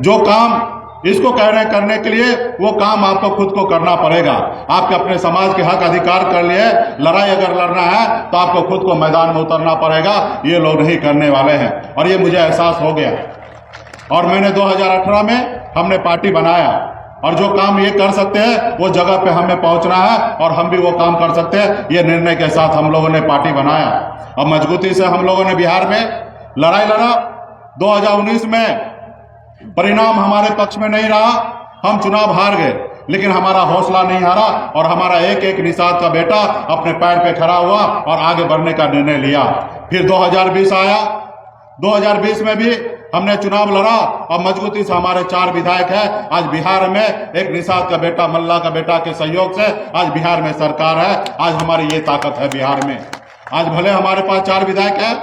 जो काम इसको कह रहे हैं करने के लिए, वो काम आपको खुद को करना पड़ेगा। आपके अपने समाज के हक अधिकार कर लिए, लड़ाई अगर लड़ना है तो आपको खुद को मैदान में उतरना पड़ेगा। ये लोग नहीं करने वाले हैं और ये मुझे एहसास हो गया। और मैंने 2018 में हमने पार्टी बनाया और जो काम ये कर सकते हैं वो जगह पे हमें पहुंचना है और हम भी वो काम कर सकते हैं। ये निर्णय के साथ हम लोगों ने पार्टी बनाया और मजबूती से हम लोगों ने बिहार में लड़ाई लड़ा। 2019 में परिणाम हमारे पक्ष में नहीं रहा, हम चुनाव हार गए, लेकिन हमारा हौसला नहीं हारा और हमारा एक एक निषाद का बेटा अपने पैर पे खड़ा हुआ और आगे बढ़ने का निर्णय लिया। फिर 2020 आया, 2020 में भी हमने चुनाव लड़ा और मजबूती से हमारे 4 विधायक हैं। आज बिहार में एक निषाद का बेटा, मल्ला का बेटा के सहयोग से आज बिहार में सरकार है। आज हमारी ये ताकत है बिहार में। आज भले हमारे पास 4 विधायक है,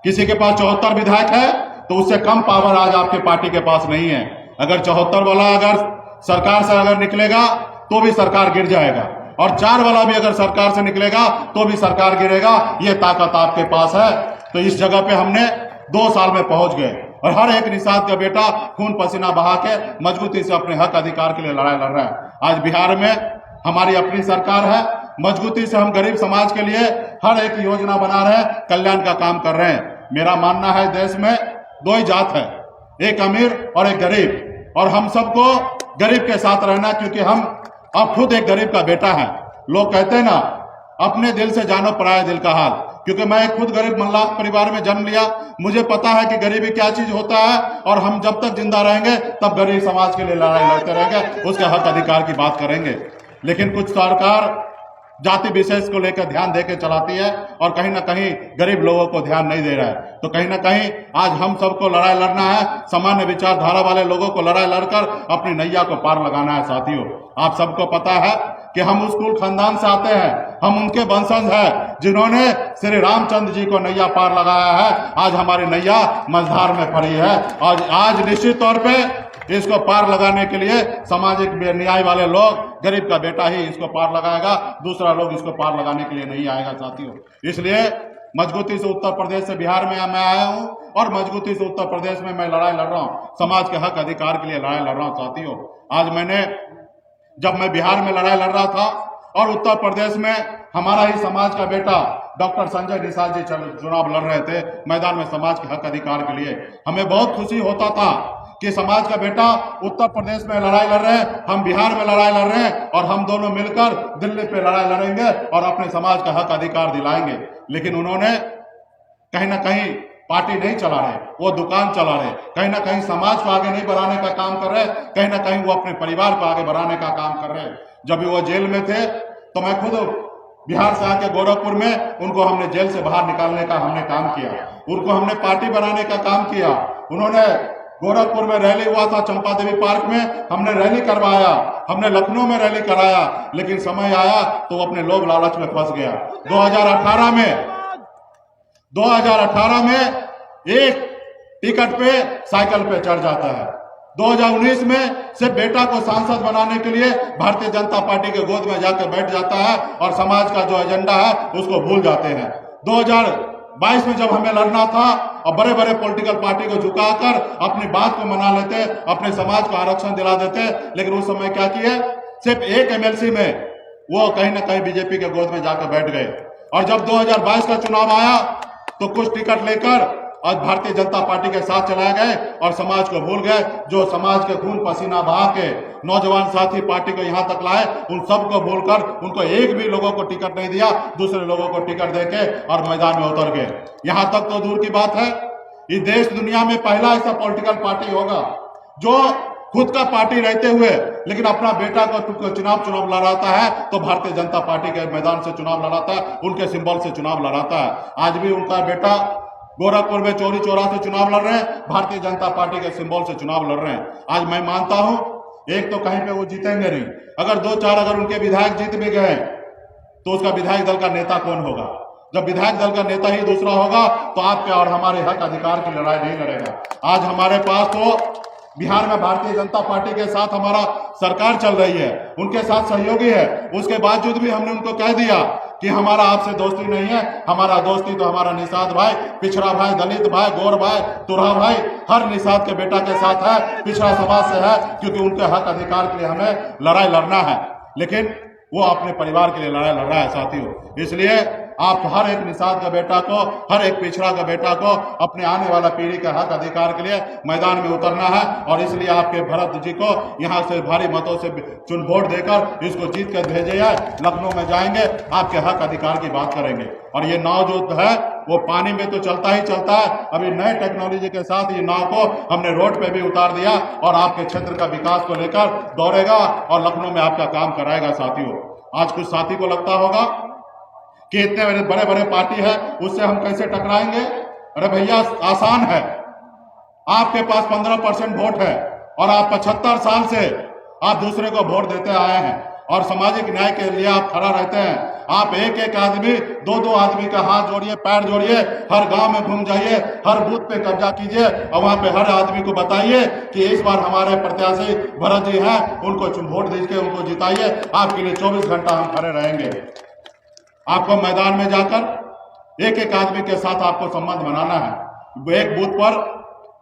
किसी के पास 74 विधायक है, तो उससे कम पावर आज आपके पार्टी के पास नहीं है। अगर 74 वाला अगर सरकार से अगर निकलेगा तो भी सरकार गिर जाएगा और 4 वाला भी अगर सरकार से निकलेगा तो भी सरकार गिरेगा। ये ताकत आपके पास है। तो इस जगह पे हमने 2 साल में पहुंच गए और हर एक निषाद का बेटा खून पसीना बहा के मजबूती से अपने हक अधिकार के लिए लड़ाई लड़ रहा है। आज बिहार में हमारी अपनी सरकार है, मजबूती से हम गरीब समाज के लिए हर एक योजना बना रहे हैं, कल्याण का काम कर रहे हैं। मेरा मानना है देश में 2 ही जात है, एक अमीर और एक गरीब, और हम सबको गरीब के साथ रहना, क्योंकि हम अब खुद एक गरीब का बेटा है। लोग कहते हैं ना, अपने दिल से जानो पराया दिल का हाल। क्योंकि मैं खुद गरीब मल्लाह परिवार में जन्म लिया, मुझे पता है कि गरीबी क्या चीज होता है और हम जब तक जिंदा रहेंगे तब गरीब समाज के लिए लड़ाई लड़ते रहेंगे, उसके हक अधिकार की बात करेंगे। लेकिन कुछ सरकार जाति विशेष को लेकर ध्यान देकर चलाती है और कहीं ना कहीं गरीब लोगों को ध्यान नहीं दे रहा है। तो कहीं ना कहीं आज हम सबको लड़ाई लड़ना है, सामान्य विचारधारा वाले लोगों को लड़ाई लड़कर अपनी नैया को पार लगाना है। साथियों, आप सबको पता है कि हम उस कुल खानदान से आते हैं, हम उनके वंशज हैं जिन्होंने श्री रामचंद्र जी को नैया पार लगाया है। आज हमारी नैया मझधार में पड़ी है और आज निश्चित तौर पे इसको पार लगाने के लिए सामाजिक न्याय वाले लोग, गरीब का बेटा ही इसको पार लगाएगा, दूसरा लोग इसको पार लगाने के लिए नहीं आएगा। साथियों, इसलिए मजबूती से उत्तर प्रदेश से बिहार में मैं आया हूं और मजबूती से उत्तर प्रदेश में मैं लड़ाई लड़ रहा हूं, समाज के हक अधिकार के लिए लड़ाई लड़ रहा हूं। साथियों, आज जब मैं बिहार में लड़ाई लड़ रहा था और उत्तर प्रदेश में हमारा ही समाज का बेटा डॉक्टर संजय निषाद जी चुनाव लड़ रहे थे मैदान में समाज के हक अधिकार के लिए, हमें बहुत खुशी होता था कि समाज का बेटा उत्तर प्रदेश में लड़ाई लड़ रहे हैं, हम बिहार में लड़ाई लड़ रहे हैं और हम दोनों मिलकर दिल्ली पे लड़ाई लड़ेंगे और अपने समाज का हक अधिकार दिलाएंगे। लेकिन उन्होंने कहीं ना कहीं पार्टी नहीं चला रहे, वो दुकान चला रहे, कहीं ना कहीं समाज को आगे नहीं बढ़ाने का काम कर रहे, कहीं ना कहीं वो अपने परिवार को आगे बढ़ाने का काम कर रहे। जब वो जेल में थे तो मैं खुद बिहार से आके गोरखपुर में उनको हमने जेल से बाहर निकालने का हमने काम किया, उनको हमने पार्टी बनाने का काम किया। उन्होंने गोरखपुर में रैली हुआ था, चंपा देवी पार्क में हमने रैली करवाया, हमने लखनऊ में रैली कराया, लेकिन समय आया तो वो अपने लोभ लालच में फंस गया। 2018 में एक टिकट पे साइकिल पे चढ़ जाता है। 2019 में सिर्फ बेटा को सांसद बनाने के लिए भारतीय जनता पार्टी के गोद में जाकर बैठ जाता है और समाज का जो एजेंडा है उसको भूल जाते हैं। 2022 में जब हमें लड़ना था और बड़े बड़े पॉलिटिकल पार्टी को झुकाकर अपनी बात को मना लेते, अपने समाज को आरक्षण दिला देते, लेकिन उस समय क्या किए, सिर्फ एक एमएलसी में वो कहीं ना कहीं बीजेपी के गोद में जाकर बैठ गए। और जब 2022 का चुनाव आया तो कुछ टिकट लेकर आज भारतीय जनता पार्टी के साथ चलाए गए और समाज को भूल गए। जो समाज के खून पसीना बहा के नौजवान साथी पार्टी को यहाँ तक लाए, उन सबको भूलकर उनको एक भी लोगों को टिकट नहीं दिया, दूसरे लोगों को टिकट देके और मैदान में उतर गए। यहाँ तक तो दूर की बात है, इस देश दुनिया में पहला ऐसा पॉलिटिकल पार्टी होगा जो खुद का पार्टी रहते हुए लेकिन अपना बेटा को चुनाव लड़ाता है तो भारतीय जनता पार्टी के मैदान से चुनाव लड़ाता है, उनके सिंबल से चुनाव लड़ाता है। आज भी उनका बेटा गोरखपुर में चोरी चोरा से चुनाव लड़ रहे हैं, भारतीय जनता पार्टी के सिंबल से चुनाव लड़ रहे हैं। आज मैं मानता हूं एक तो कहीं पे वो जीतेंगे नहीं, अगर 2-4 अगर उनके विधायक जीत भी गए तो उसका विधायक दल का नेता कौन होगा? जब विधायक दल का नेता ही दूसरा होगा तो आपके और हमारे हक अधिकार की लड़ाई नहीं लड़ेगा। आज हमारे पास तो बिहार में भारतीय जनता पार्टी के साथ हमारा सरकार चल रही है, उनके साथ सहयोगी है, उसके बावजूद भी हमने उनको कह दिया कि हमारा आपसे दोस्ती नहीं है। हमारा दोस्ती तो हमारा निषाद भाई, पिछड़ा भाई, दलित भाई, गोर भाई, तुरहा भाई, हर निषाद के बेटा के साथ है, पिछड़ा समाज से है, क्योंकि उनके हक अधिकार के लिए हमें लड़ाई लड़ना है। लेकिन वो अपने परिवार के लिए लड़ाई लड़ रहा है साथियों। इसलिए आप हर एक निषाद का बेटा को, हर एक पिछड़ा का बेटा को अपने आने वाला पीढ़ी के हक अधिकार के लिए मैदान में उतरना है। और इसलिए आपके भरत जी को यहाँ से भारी मतों से चुन वोट देकर इसको जीत कर भेजे जाए। लखनऊ में जाएंगे, आपके हक अधिकार की बात करेंगे। और ये नाव जो है वो पानी में तो चलता ही चलता है, अभी नए टेक्नोलॉजी के साथ ये नाव को हमने रोड पे भी उतार दिया और आपके क्षेत्र का विकास को लेकर दौड़ेगा और लखनऊ में आपका काम कराएगा साथियों। आज कुछ साथी को लगता होगा कि इतने बड़े बड़े पार्टी है, उससे हम कैसे टकराएंगे। अरे भैया आसान है, आपके पास 15% वोट है और आप 75 साल से आप दूसरे को वोट देते आए हैं और सामाजिक न्याय के लिए आप खड़ा रहते हैं। आप एक एक आदमी, दो आदमी का हाथ जोड़िए, पैर जोड़िए, हर गांव में घूम जाइए, हर बूथ पे कब्जा कीजिए और वहां पे हर आदमी को बताइए कि इस बार हमारे प्रत्याशी भरत जी हैं, उनको वोट दीजिए, उनको जिताइए। आपके लिए 24 घंटा हम खड़े रहेंगे। आपको मैदान में जाकर एक एक आदमी के साथ आपको संबंध बनाना है। एक बूथ पर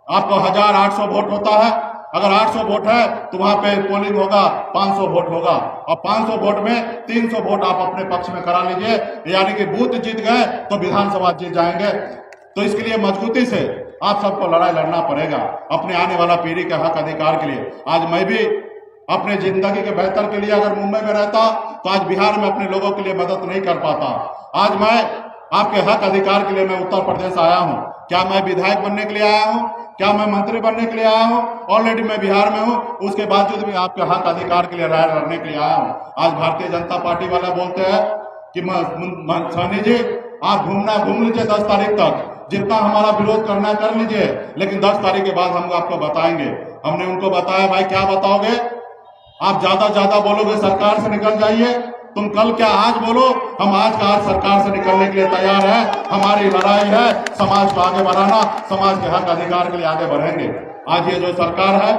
आपको 1800 वोट होता है, अगर 800 वोट है तो वहां पे पोलिंग होगा, 500 वोट होगा और 500 वोट में 300 वोट आप अपने पक्ष में करा लीजिए, यानी कि बूथ जीत गए तो विधानसभा जीत जाएंगे। तो इसके लिए मजबूती से आप सबको लड़ाई लड़ना पड़ेगा अपने आने वाला पीढ़ी के हक अधिकार के लिए। आज मैं भी अपने जिंदगी के बेहतर के लिए अगर मुंबई में रहता तो आज बिहार में अपने लोगों के लिए मदद नहीं कर पाता। आज मैं आपके हक अधिकार के लिए मैं उत्तर प्रदेश आया हूं। क्या मैं विधायक बनने के लिए आया हूं? क्या मैं मंत्री बनने के लिए आया हूं? ऑलरेडी मैं बिहार में हूं, उसके बावजूद भी आपके हक अधिकार के लिए लड़ाई लड़ने के लिए आया हूं। आज भारतीय जनता पार्टी वाले बोलते हैं कि सैनी जी आप घूम लीजिए 10 तारीख तक, जितना हमारा विरोध करना कर लीजिए, लेकिन 10 तारीख के बाद हम आपको बताएंगे। हमने उनको बताया भाई क्या बताओगे, आप ज्यादा बोलोगे सरकार से निकल जाइए, तुम कल क्या आज बोलो, हम आज का आज सरकार से निकलने के लिए तैयार है। हमारी लड़ाई है समाज को आगे बढ़ाना, समाज के हक अधिकार के लिए आगे बढ़ेंगे। आज ये जो सरकार है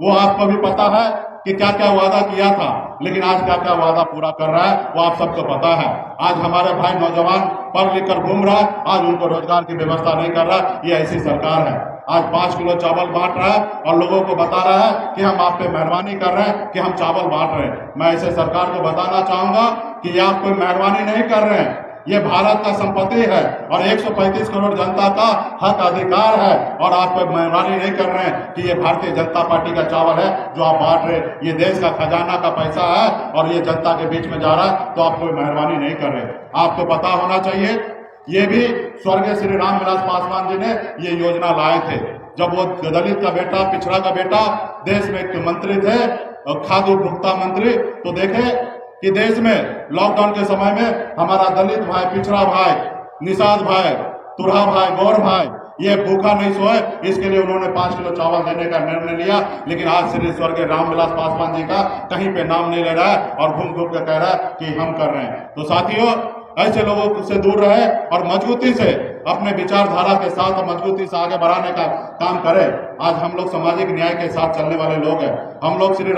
वो आपको भी पता है कि क्या क्या वादा किया था, लेकिन आज क्या क्या वादा पूरा कर रहा है वो आप सबको पता है। आज हमारे भाई नौजवान पढ़ लिख कर घूम रहा है, आज उनको रोजगार की व्यवस्था नहीं कर रहा। ये ऐसी सरकार है। आज 5 किलो चावल बांट रहा है और लोगों को बता रहा है कि हम आप पे मेहरबानी कर रहे हैं कि हम चावल बांट रहे हैं। मैं ऐसे सरकार को बताना चाहूंगा कि ये आप कोई मेहरबानी नहीं कर रहे हैं, ये भारत का संपत्ति है और 135 करोड़ जनता का हक अधिकार है और आप कोई मेहरबानी नहीं कर रहे हैं कि ये भारतीय जनता पार्टी का चावल है जो आप बांट रहे हैं। ये देश का खजाना का पैसा है और ये जनता के बीच में जा रहा है, तो आप कोई मेहरबानी नहीं कर रहे। आपको पता होना चाहिए ये भी स्वर्गीय श्री रामविलास पासवान जी ने ये योजना लाए थे जब वो दलित का बेटा, पिछड़ा का बेटा देश में एक मंत्री थे, खाद्य उपभोक्ता मंत्री। तो देखे कि देश में लॉकडाउन के समय में हमारा दलित भाई, पिछड़ा भाई, निषाद भाई, तुरहा भाई, गौर भाई ये भूखा नहीं सोए, इसके लिए उन्होंने 5 किलो चावल देने का निर्णय लिया। लेकिन आज श्री स्वर्गीय रामविलास पासवान जी का कहीं पे नाम नहीं ले रहा है और घूम घूम के कह रहा है कि हम कर रहे हैं। तो साथियों ऐसे लोगों से दूर रहे और मजबूती से अपने विचारधारा के साथ मजबूती से आगे बढ़ाने का काम करें। आज हम लोग सामाजिक न्याय के साथ चलने वाले लोग हैं। हम लोग श्री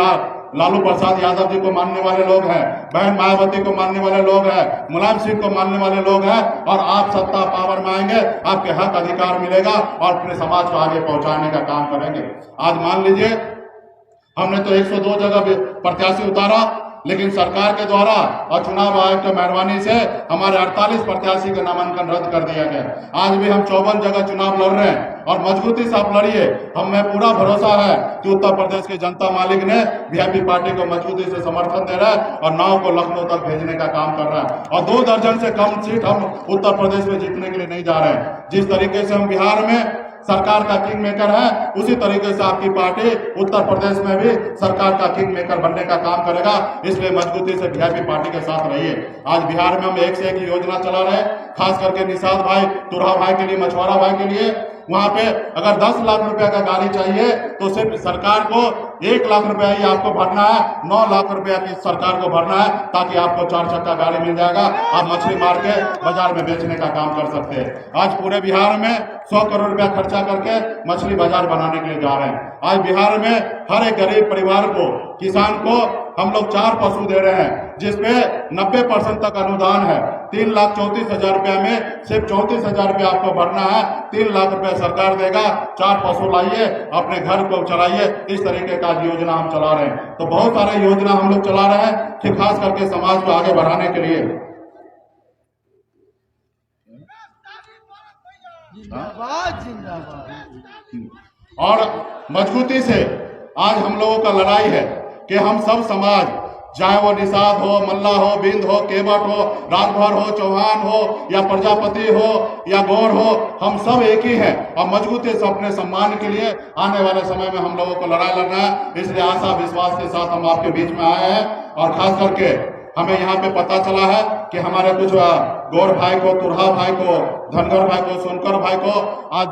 लालू प्रसाद यादव जी को मानने वाले लोग हैं, बहन मायावती को मानने वाले लोग हैं, मुलायम सिंह को मानने वाले लोग हैं। और आप सत्ता पावर में आएंगे, आपके हक अधिकार मिलेगा और अपने समाज को आगे पहुंचाने का काम करेंगे। आज मान लीजिए हमने तो 102 जगह प्रत्याशी उतारा, लेकिन सरकार के द्वारा और चुनाव आयोग की मेहरबानी से हमारे 48 प्रत्याशी का नामांकन रद्द कर दिया गया। आज भी हम 54 जगह चुनाव लड़ रहे हैं और मजबूती से आप लड़िए। हमें पूरा भरोसा है कि उत्तर प्रदेश की जनता मालिक ने वीआईपी पार्टी को मजबूती से समर्थन दे रहा है और नाव को लखनऊ तक भेजने का काम कर रहा है। और 2 दर्जन से कम सीट हम उत्तर प्रदेश में जीतने के लिए नहीं जा रहे हैं। जिस तरीके से हम बिहार में सरकार का किंग मेकर है, उसी तरीके से आपकी पार्टी उत्तर प्रदेश में भी सरकार का किंग मेकर बनने का काम करेगा। इसलिए मजबूती से वीआईपी पार्टी के साथ रहिए। आज बिहार में हम एक से एक योजना चला रहे हैं, खास करके निषाद भाई, तुरहा भाई के लिए, मछुआरा भाई के लिए। वहां पे अगर 10 लाख रुपए का गाड़ी चाहिए तो सिर्फ सरकार को 1 लाख रुपया ही आपको भरना है, 9 लाख रुपया की सरकार को भरना है, ताकि आपको 4 चक्का गाड़ी मिल जाएगा। आप मछली मार के बाजार में बेचने का काम कर सकते हैं। आज पूरे बिहार में 100 करोड़ रुपया खर्चा करके मछली बाजार बनाने के लिए जा रहे हैं। आज बिहार में हर एक गरीब परिवार को, किसान को हम लोग 4 पशु दे रहे हैं, जिसपे 90% तक अनुदान है। 3,34,000 रुपया में सिर्फ 34,000 रुपया आपको भरना है। 3 लाख रुपया सरकार देगा। 4 पशु लाइए, अपने घर को चलाइए। इस तरीके का योजना हम चला रहे हैं। तो बहुत सारे योजना हम लोग चला रहे हैं कि खास करके समाज को आगे बढ़ाने के लिए। जिंदाबाद जिंदाबाद। और मजबूती से आज हम लोगों का लड़ाई है कि हम सब समाज, चाहे वो निषाद हो, मल्ला हो, बिंद हो, केवट हो, राजभर हो, चौहान हो या प्रजापति हो या गौर हो, हम सब एक ही हैं। और मजबूती से अपने सम्मान के लिए आने वाले समय में हम लोगों को लड़ाई लड़ना है। इसलिए आशा विश्वास के साथ हम आपके बीच में आए हैं। और खास करके हमें यहाँ पे पता चला है कि हमारे कुछ गौर भाई को, तुरहा भाई को, धनगर भाई को, सोनकर भाई को आज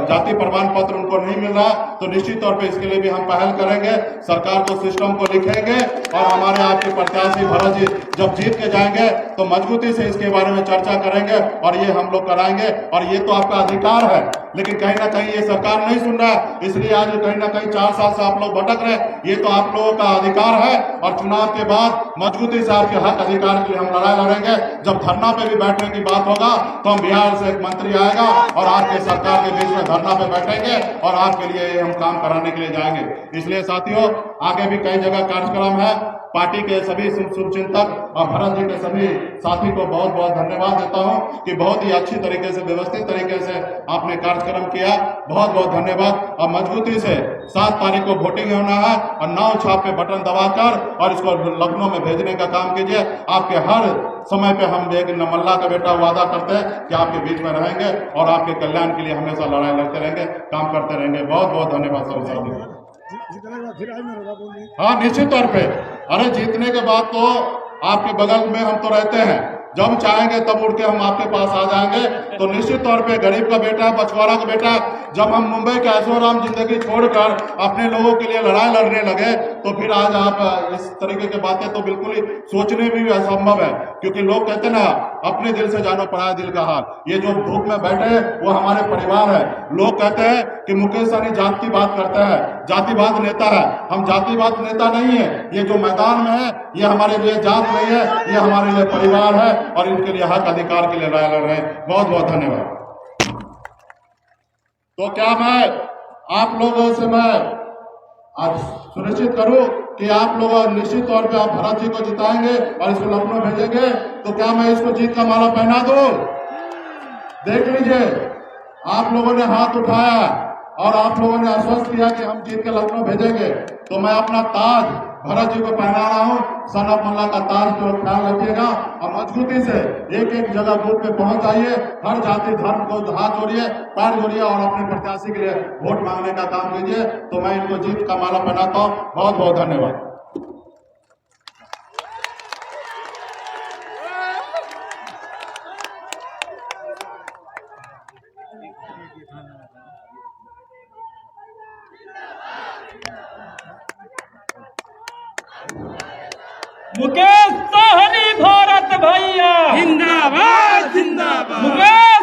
जाति प्रमाण पत्र उनको नहीं मिल रहा, तो निश्चित तौर पे इसके लिए भी हम पहल करेंगे। सरकार को सिस्टम को लिखेंगे और हमारे आपके प्रत्याशी भरत जी जब जीत के जाएंगे तो मजबूती से इसके बारे में चर्चा करेंगे और ये हम लोग कराएंगे। और ये तो आपका अधिकार है, लेकिन कहीं ना कहीं ये सरकार नहीं सुन रहा है, इसलिए आज कहीं ना कहीं 4 साल से आप लोग भटक रहे। ये तो आप लोगों का अधिकार है और चुनाव के बाद मजबूती से आपके हक अधिकार के लिए हम लड़ाई लड़ेंगे। जब धरना पे भी बैठने की बात होगा तो हम बिहार से एक मंत्री आएगा और आपके सरकार के बीच में धरना पे बैठेंगे और आपके लिए हम काम कराने के लिए जाएंगे। इसलिए साथियों, आगे भी कई जगह कार्यक्रम है। पार्टी के सभी शुभचिंतक और भरत जी के सभी साथी को बहुत बहुत धन्यवाद देता हूं कि बहुत ही अच्छी तरीके से, व्यवस्थित तरीके से आपने कार्यक्रम किया। बहुत बहुत धन्यवाद। और मजबूती से 7 तारीख को वोटिंग होना है और 9 छाप पे बटन दबाकर और इसको लखनऊ में भेजने का काम कीजिए। आपके हर समय पे हम एक मल्ला का बेटा वादा करते हैं कि आपके बीच में रहेंगे और आपके कल्याण के लिए हमेशा लड़ाई लड़ते रहेंगे, काम करते रहेंगे। बहुत बहुत धन्यवाद सभी साथियों। हाँ, निश्चित तौर पे। अरे जीतने के बाद तो आपके बगल में हम तो रहते हैं, जब चाहेंगे तब उड़ के हम आपके पास आ जाएंगे। तो निश्चित तौर पे गरीब का बेटा, बछवाड़ा का बेटा, जब हम मुंबई के ऐशोआराम जिंदगी छोड़कर अपने लोगों के लिए लड़ाई लड़ने लगे तो फिर आज आप इस तरीके की बातें तो बिल्कुल ही सोचने भी असंभव है। क्योंकि लोग कहते ना, अपने दिल से जानो पराया दिल का हाल। ये जो धूप में बैठे वो हमारे परिवार है। लोग कहते हैं कि मुकेश सहनी जात की बात करते हैं, जातिवाद नेता है। हम जातिवाद नेता नहीं है। ये जो मैदान में है ये हमारे लिए जात नहीं है, ये हमारे लिए परिवार है और इनके लिए हक अधिकार के लिए लड़ाई लड़ रहे हैं। बहुत बहुत धन्यवाद। तो क्या मैं आप लोगों से मैं आज सुनिश्चित करूं कि आप लोग निश्चित तौर पे आप भरत जी को जिताएंगे और इसको लखनऊ भेजेंगे। तो क्या मैं इसको जीत का माला पहना दूं? देख लीजिए, आप लोगों ने हाथ उठाया और आप लोगों ने आश्वस्त किया कि हम जीत के लखनऊ भेजेंगे। तो मैं अपना ताज भरत जी को पहना रहा हूं। सन ऑफ मल्ला का ताज को ख्याल रखिएगा और मजबूती से एक एक जगह बूथ पे पहुंच जाइए। हर जाति धर्म को हाथ जोड़िए, पैर जोड़िए और अपने प्रत्याशी के लिए वोट मांगने का काम कीजिए। तो मैं इनको जीत का माला पहनाता हूं। बहुत बहुत धन्यवाद। मुकेश सहनी भारत भैया जिंदाबाद जिंदाबाद। मुकेश